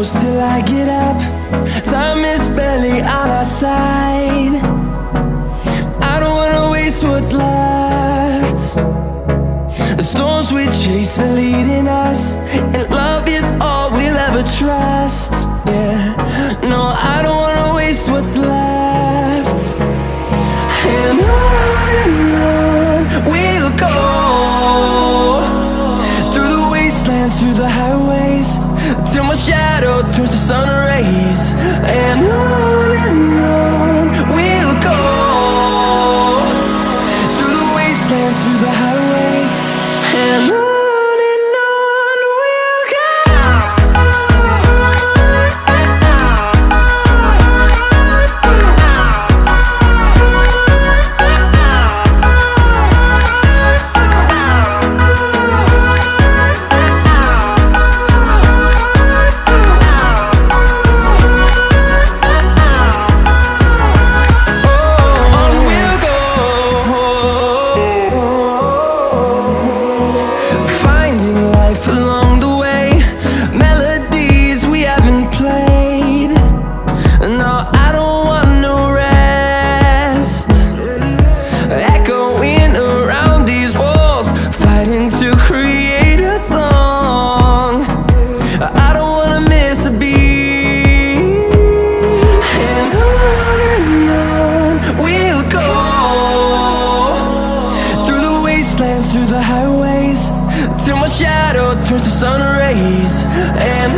close till I get up. Time is barely on our side. I don't wanna waste what's left. The storms we chase are leading us, and love is all we'll ever trust. Yeah, no, I don't wanna waste what's left. And on we'll go, through the wastelands, through the highways, till my shadow turns to sun rays. And on we'll go, through the wastelands, through the highways, and on. Through the highways, till my shadow turns to sun rays. And